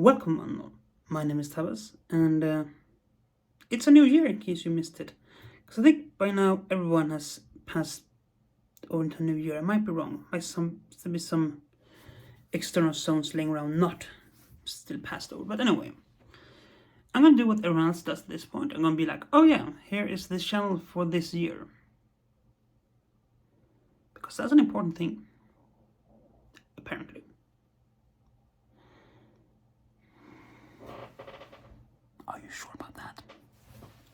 Welcome, Unknown. My name is Tawess, and it's a new year in case you missed it. Because I think by now everyone has passed over into a new year. I might be wrong. Might still be some external zones laying around not still passed over. But anyway, I'm gonna do what everyone else does at this point. I'm gonna be like, oh yeah, here is this channel for this year. Because that's an important thing, apparently. Are you sure about that?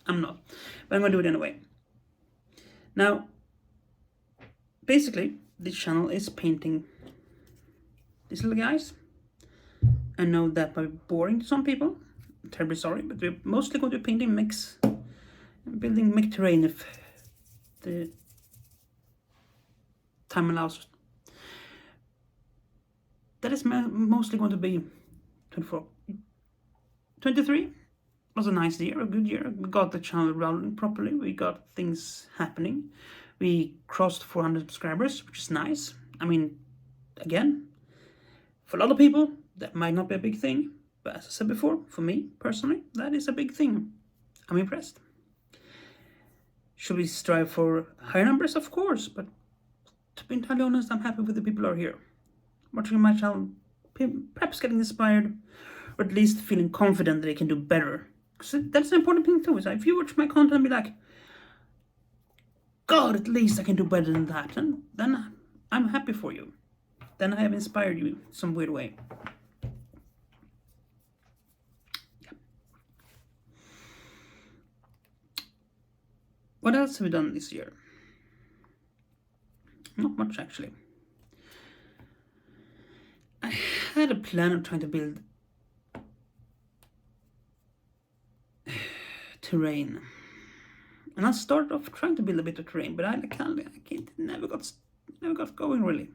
I'm not, but I'm gonna do it anyway. Now, basically, this channel is painting these little guys. I know that might be boring to some people. I'm terribly sorry, but we're mostly going to be painting mechs, building mech terrain if the time allows. That is mostly going to be 24. 23 was a nice year, a good year. We got the channel rolling properly. We got things happening. We crossed 400 subscribers, which is nice. I mean, again, for a lot of people, that might not be a big thing. But as I said before, for me, personally, that is a big thing. I'm impressed. Should we strive for higher numbers? Of course. But to be entirely honest, I'm happy with the people who are here. Watching my channel, perhaps getting inspired, or at least feeling confident that they can do better. Because that's an important thing too. Is if you watch my content and be like, God, at least I can do better than that, and then I'm happy for you. Then I have inspired you in some weird way. Yeah. What else have we done this year? Not much, actually. I had a plan of trying to build terrain, and I started off trying to build a bit of terrain, but I never got going really.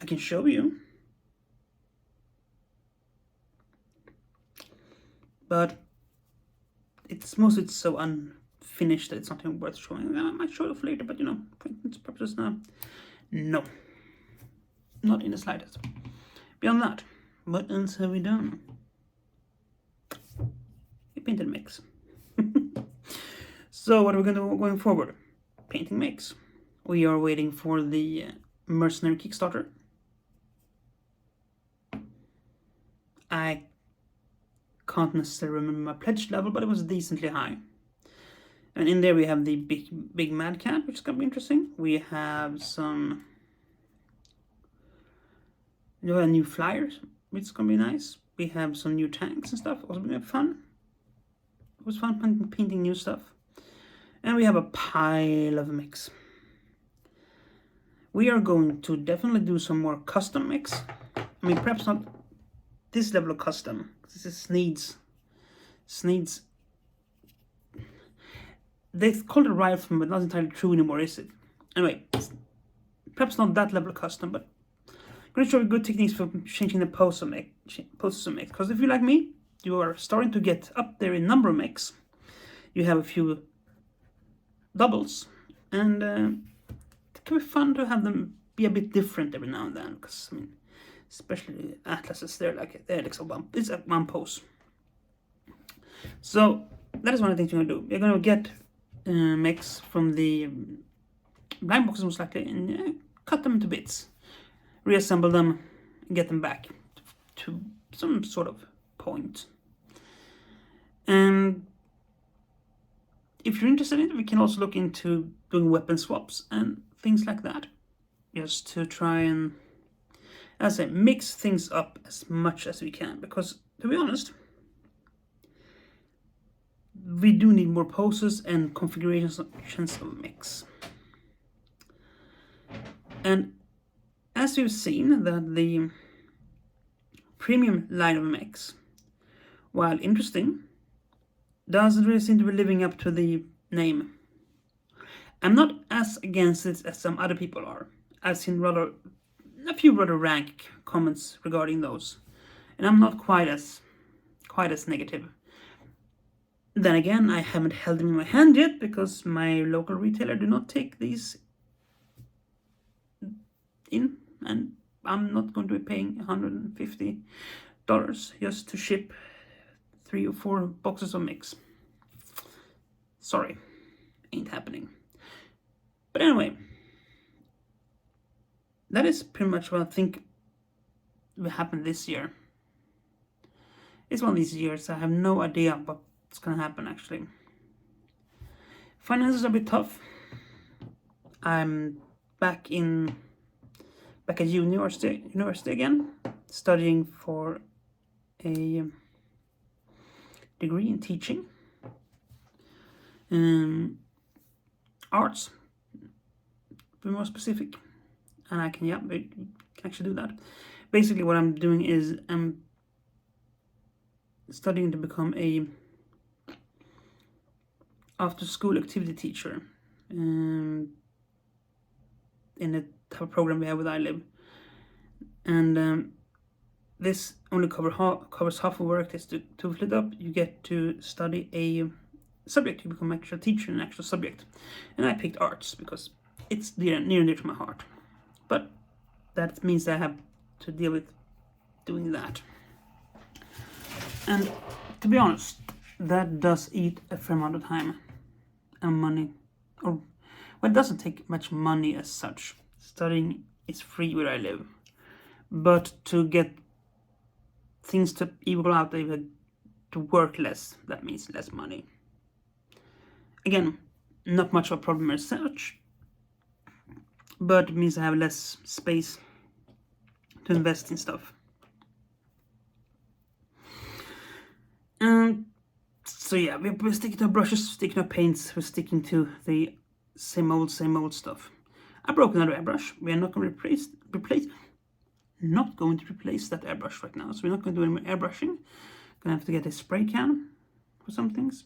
I can show you, but it's mostly so unfinished that it's not even worth showing. I might show it off later, but for its purposes now, no, not in the slightest. Beyond that, what else have we done? We painted mechs. So what are we going to do going forward? Painting mechs. We are waiting for the mercenary Kickstarter. I can't necessarily remember my pledge level, but it was decently high. And in there we have the big mad cat, which is going to be interesting. We have some new flyers, which is going to be nice. We have some new tanks and stuff. Also been fun. It was fun painting new stuff. And we have a pile of mechs. We are going to definitely do some more custom mechs. I mean, perhaps not this level of custom. This needs. They call it rifle, but not entirely true anymore, is it? Anyway, perhaps not that level of custom, but I'm going to show you good techniques for changing the poses of mechs. Because if you like me, you are starting to get up there in number of mechs. You have a few doubles, and it can be fun to have them be a bit different every now and then. Because I mean, especially atlases, they're like it's at one pose. So that is one of the things you're gonna do. You're gonna get mechs from the blind boxes most likely, and cut them into bits, reassemble them, and get them back to some sort of point. And if you're interested in it, we can also look into doing weapon swaps and things like that, just to try and, as I say, mix things up as much as we can. Because to be honest, we do need more poses and configurations of mix. And as you've seen, that the premium line of mechs, while interesting, doesn't really seem to be living up to the name. I'm not as against it as some other people are. I've seen a few rather rank comments regarding those, and I'm not quite as negative. Then again, I haven't held them in my hand yet because my local retailer do not take these in, and I'm not going to be paying $150 just to ship 3 or 4 boxes of mix. Sorry, ain't happening. But anyway, that is pretty much what I think will happen this year. It's one of these years I have no idea what's gonna happen actually. Finances are a bit tough. I'm back at university again, studying for a degree in teaching. Arts, to be more specific. And I can actually do that. Basically what I'm doing is I'm studying to become a after school activity teacher in a type of program we have with iLive. And this only covers half of work. Is to fill it up, you get to study a subject. You become an actual teacher in an actual subject. And I picked arts because it's near and dear to my heart. But that means I have to deal with doing that. And to be honest, that does eat a fair amount of time and money. Well, it doesn't take much money as such. Studying is free where I live. But to get things to equal out, to work less, that means less money. Again, not much of a problem as such, but it means I have less space to invest in stuff. So yeah, we're sticking to our brushes, sticking to our paints, we're sticking to the same old stuff. I broke another airbrush. We are not going to replace that airbrush right now, so we're not going to do any more airbrushing. Gonna have to get a spray can for some things.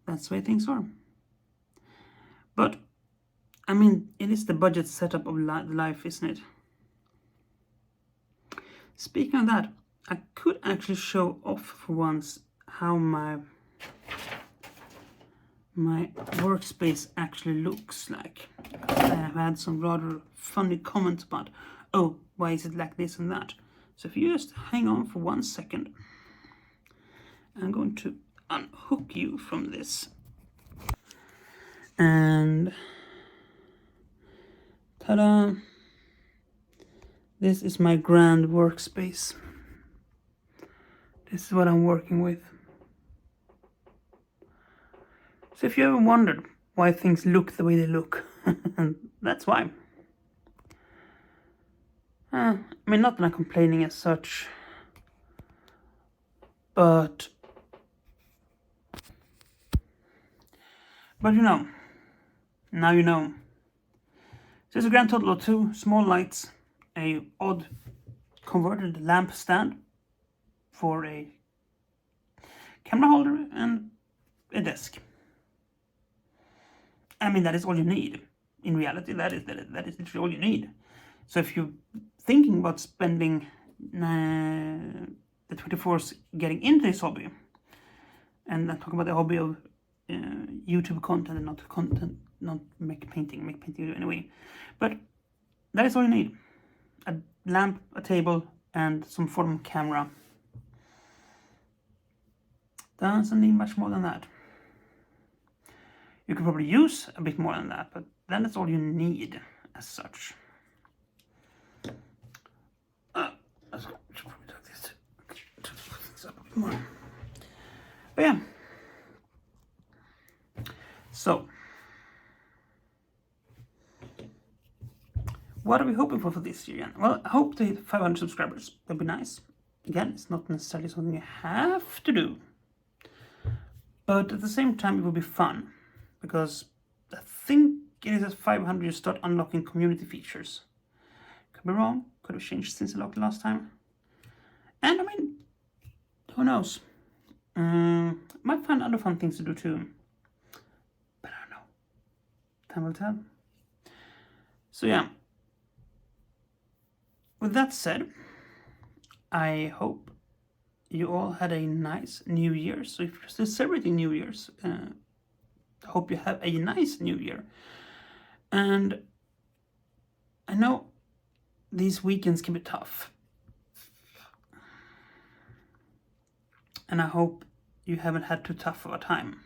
That's the way things are. But I mean, it is the budget setup of life, isn't it? Speaking of that, I could actually show off for once how my workspace actually looks like. I have had some rather funny comments about, oh, why is it like this and that? So if you just hang on for 1 second, I'm going to unhook you from this. And ta-da! This is my grand workspace. This is what I'm working with. So if you ever wondered why things look the way they look, that's why. I mean, not that I'm complaining as such, but you know, now you know. So it's a grand total of 2 small lights, a odd converted lamp stand for a camera holder, and a desk. I mean, that is all you need. In reality, that is literally all you need. So if you're thinking about spending the 24s getting into this hobby, and I'm talking about the hobby of YouTube content and not make painting anyway, but that is all you need: a lamp, a table, and some form of camera. Doesn't need much more than that. You could probably use a bit more than that, but then that's all you need as such. Let's probably take this up a bit more. But yeah. So, what are we hoping for this year? Well, I hope to hit 500 subscribers. That'd be nice. Again, it's not necessarily something you have to do, but at the same time, it will be fun. Because I think it is at 500 you start unlocking community features. Could be wrong, could have changed since I locked last time. And I mean, who knows? Might find other fun things to do too. But I don't know. Time will tell. So yeah. With that said, I hope you all had a nice New Year. So if you're still celebrating New Year's, I hope you have a nice New Year. And I know these weekends can be tough. And I hope you haven't had too tough of a time.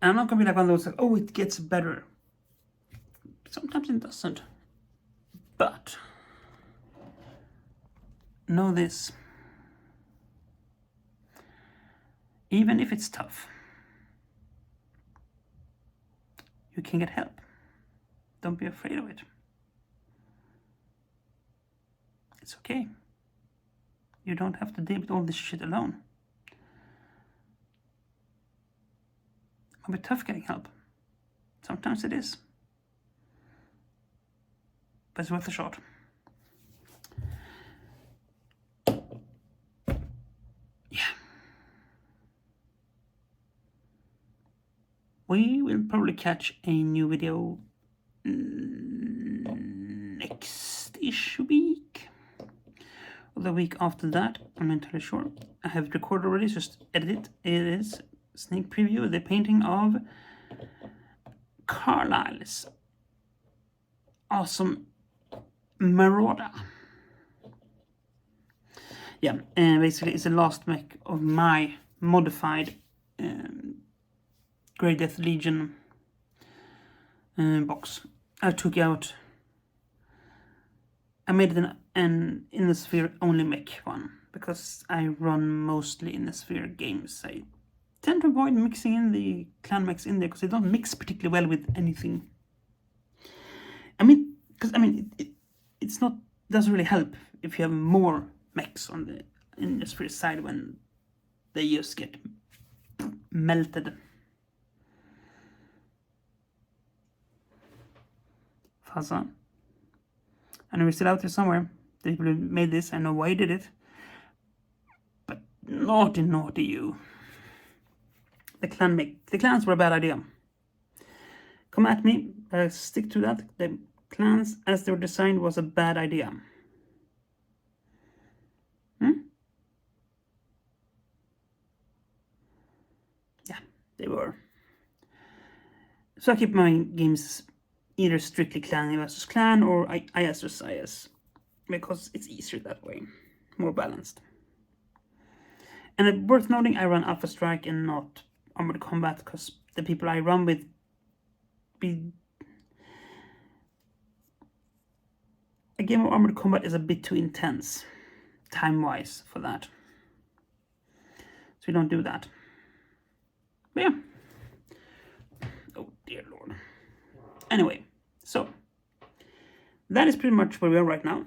And I'm not gonna be like one of those like, oh, it gets better. Sometimes it doesn't. But know this. Even if it's tough, you can get help. Don't be afraid of it. It's okay. You don't have to deal with all this shit alone. It might be tough getting help. Sometimes it is. But it's worth a shot. Yeah. We will probably catch a new video next-ish week. Or the week after that, I'm not entirely sure. I have it recorded already, just edit it. It is sneak preview, the painting of Carlisle's awesome Marauder. Yeah, and basically it's the last mech of my modified Grey Death Legion box. I took out, I made it an in the sphere only mech one, because I run mostly in the sphere games. I tend to avoid mixing in the clan mechs in there because they don't mix particularly well with anything. I mean, because it's not, doesn't really help if you have more mechs on the in the sphere side when they just get melted. Fuzza. I know we're still out there somewhere. The people who made this, I know why you did it. But naughty, naughty you. The clans were a bad idea. Come at me, stick to that. The clans as they were designed was a bad idea. Yeah, they were. So I keep my games either strictly clan versus clan or IS versus IS, because it's easier that way, more balanced. And worth noting, I run Alpha Strike and not Armored Combat because the people I run with a game of Armored Combat is a bit too intense time-wise for that, so we don't do that. But yeah. Oh dear lord. Anyway, so that is pretty much where we are right now.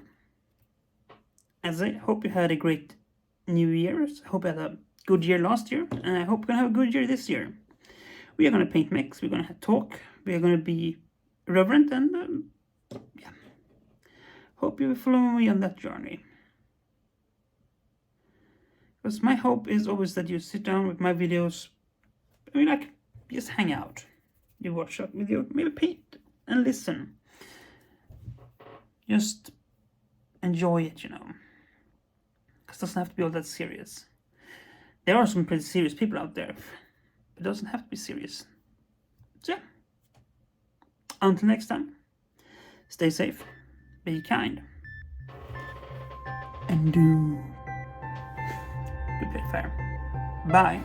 As I hope you had a great New Year's. I hope you had a good year last year, and I hope you're gonna have a good year this year. We are gonna paint mechs, we're gonna talk, we are gonna be reverent, and yeah. Hope you will follow me on that journey. Because my hope is always that you sit down with my videos, like, just hang out. You watch a video, maybe paint and listen. Just enjoy it, because it doesn't have to be all that serious. There are some pretty serious people out there, but it doesn't have to be serious. So yeah, until next time, stay safe, be kind, and do be fair. Bye.